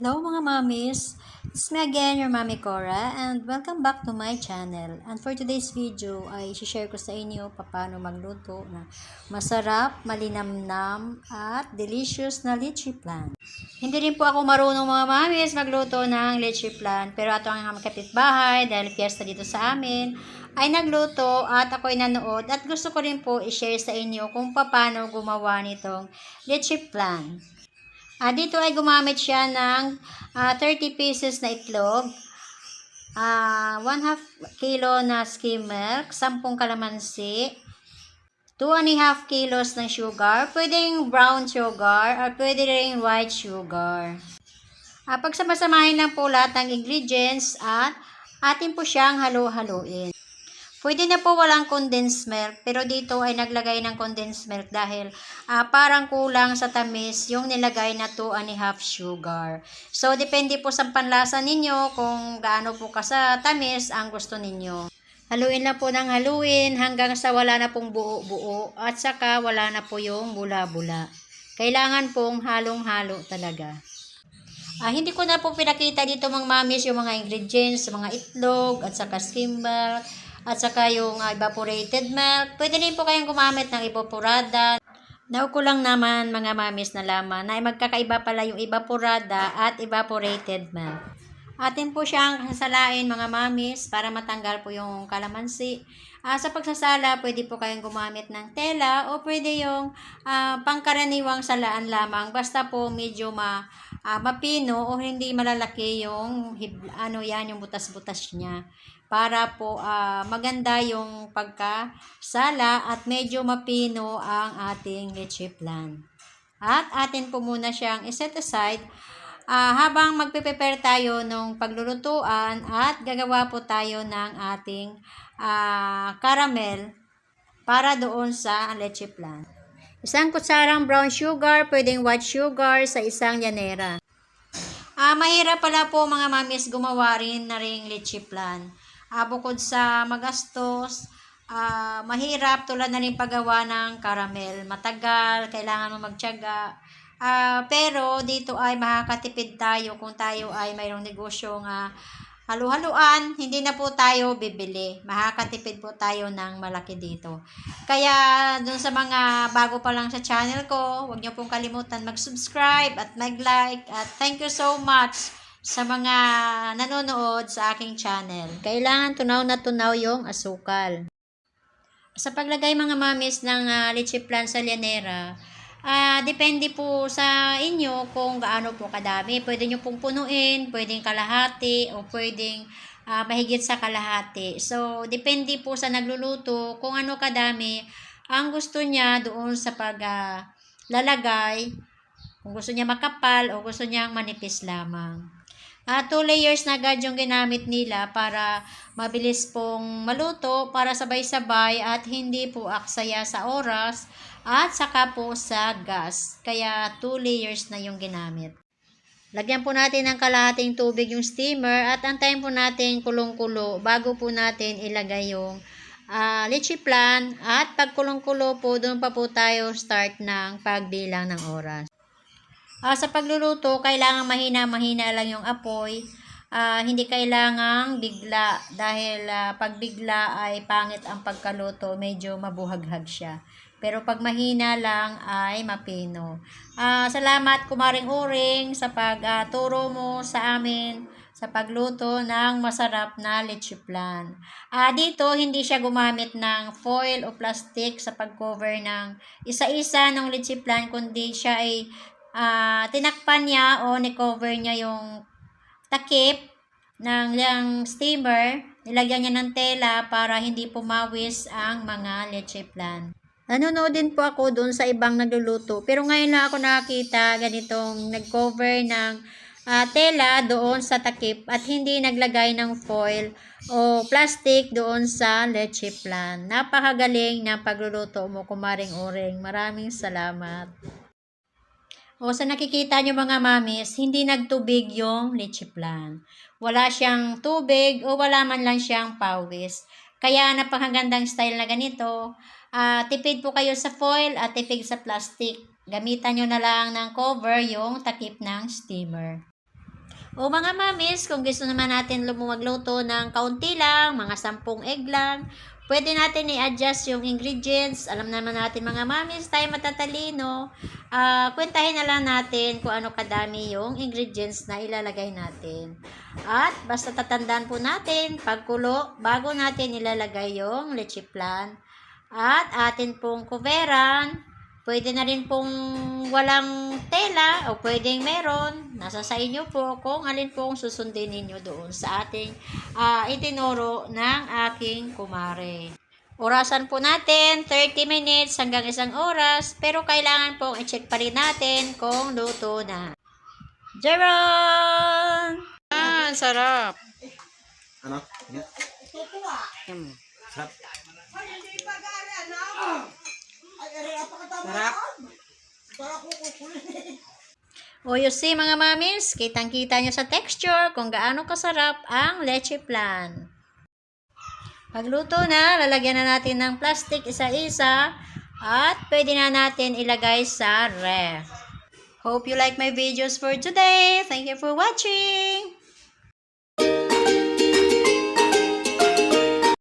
Hello mga mamis, it's me again, your Mami Cora, and welcome back to my channel. And for today's video ay share ko sa inyo paano magluto na masarap, malinamnam, at delicious na lychee flan. Hindi rin po ako marunong mga mamis magluto ng lychee flan, pero ato ang aming kapitbahay dahil fiesta dito sa amin ay nagluto at ako'y nanood at gusto ko rin po i-share sa inyo kung paano gumawa nitong lychee flan. Dito ay gumamit siya ng 30 pieces na itlog, 1/2 kilo na skim milk, 10 kalamansi, 2.5 kilos ng sugar, pwedeng brown sugar or pwede rin white sugar. Pagsamasamahin lang po lahat ng ingredients at atin po siyang halo-haloin. Pwede na po walang condensed milk, pero dito ay naglagay ng condensed milk dahil parang kulang sa tamis yung nilagay na 2.5 sugar. So, depende po sa panlasa ninyo kung gaano po ka sa tamis ang gusto ninyo. Haluin lang po ng haluin hanggang sa wala na pong buo-buo at saka wala na po yung bula-bula. Kailangan pong halong-halo talaga. Hindi ko na po pinakita dito mga mamis yung mga ingredients, mga itlog at saka skim milk. At saka yung evaporated milk. Pwede rin po kayong gumamit ng evaporada. Now ko lang naman mga mamis na laman na magkakaiba pala yung evaporada at evaporated milk. Atin po siyang sasalain mga mamis para matanggal po yung kalamansi. Sa pagsasala, pwede po kayong gumamit ng tela o pwede yung pangkaraniwang salaan lamang. Basta po medyo mapino o hindi malalaki yung yung butas-butas niya. Para po maganda yung pagkasala at medyo mapino ang ating lychee flan. At atin po muna siyang iset aside habang magpe-prepare tayo ng paglulutuan at gagawa po tayo ng ating caramel para doon sa lychee flan. Isang kutsarang brown sugar, pwedeng white sugar sa isang llanera. Mahirap pala po mga mamis gumawa rin na ring lychee flan. Bukod sa magastos, mahirap tulad na rin paggawa ng caramel. Matagal, kailangan mo magtiyaga. Pero dito ay makakatipid tayo kung tayo ay mayroong negosyong halu-haluan, hindi na po tayo bibili. Makakatipid po tayo ng malaki dito. Kaya dun sa mga bago pa lang sa channel ko, huwag niyo pong kalimutan mag-subscribe at mag-like. At thank you so much sa mga nanonood sa aking channel. Kailangan tunaw na tunaw yung asukal. Sa paglagay mga mamis ng lychee flan sa llanera, depende po sa inyo kung gaano po kadami. Pwede nyo pong punuin, pwedeng kalahati, o pwedeng mahigit sa kalahati. So, depende po sa nagluluto kung ano kadami ang gusto niya doon sa paglalagay. Kung gusto niya makapal o gusto niyang manipis lamang. 2 layers na agad yung ginamit nila para mabilis pong maluto, para sabay-sabay at hindi po aksaya sa oras at saka po sa gas. Kaya 2 layers na yung ginamit. Lagyan po natin ng kalahating tubig yung steamer at antayin po natin kulong-kulo bago po natin ilagay yung lychee flan. At pag kulong-kulo po, doon pa po tayo start ng pagbilang ng oras. Sa pagluluto, kailangan mahina-mahina lang yung apoy. Hindi kailangang bigla dahil pag bigla ay pangit ang pagkaluto, medyo mabuhaghag siya. Pero pag mahina lang ay mapino. Salamat Kumaring Uring sa pagturo mo sa amin sa pagluto ng masarap na lychee flan. Dito hindi siya gumamit ng foil o plastic sa pag-cover ng isa-isa ng lychee flan, kundi siya ay tinakpan niya o ni-cover niya yung takip ng steamer. Nilagyan niya ng tela para hindi pumawis ang mga lychee flan. Nanonood din po ako doon sa ibang nagluluto. Pero ngayon lang ako nakakita ganitong nag-cover ng tela doon sa takip at hindi naglagay ng foil o plastic doon sa lychee flan. Napakagaling ng pagluluto mo, Kumaring Uring. Maraming salamat. Sa nakikita nyo mga mamis, hindi nagtubig yung lychee flan. Wala siyang tubig o wala man lang siyang pawis. Kaya napakagandang style na ganito. Tipid po kayo sa foil at tipid sa plastic. Gamitan nyo na lang ng cover yung takip ng steamer. O mga mamis, kung gusto naman natin magluto ng kaunti lang, mga 10 egg lang, pwede natin i-adjust yung ingredients. Alam naman natin mga mamis, tayo matatalino. Kwentahin na lang natin kung ano kadami yung ingredients na ilalagay natin. At basta tatandaan po natin, pagkulo, bago natin ilalagay yung leche flan. At atin pong kuveran. Pwede na rin pong walang tela o pwedeng meron. Nasa sa inyo po kung alin pong susundin ninyo doon sa ating itinuro ng aking kumare. Orasan po natin, 30 minutes hanggang 1 oras. Pero kailangan pong i-check pa rin natin kung luto na. Jeron! Sarap. Ano? Yan. Sarap. Sarap. O you see mga mamis, kitang-kita nyo sa texture kung gaano kasarap ang leche flan. Pagluto na, lalagyan na natin ng plastic isa-isa at pwede na natin ilagay sa ref. Hope you like my videos for today. Thank you for watching.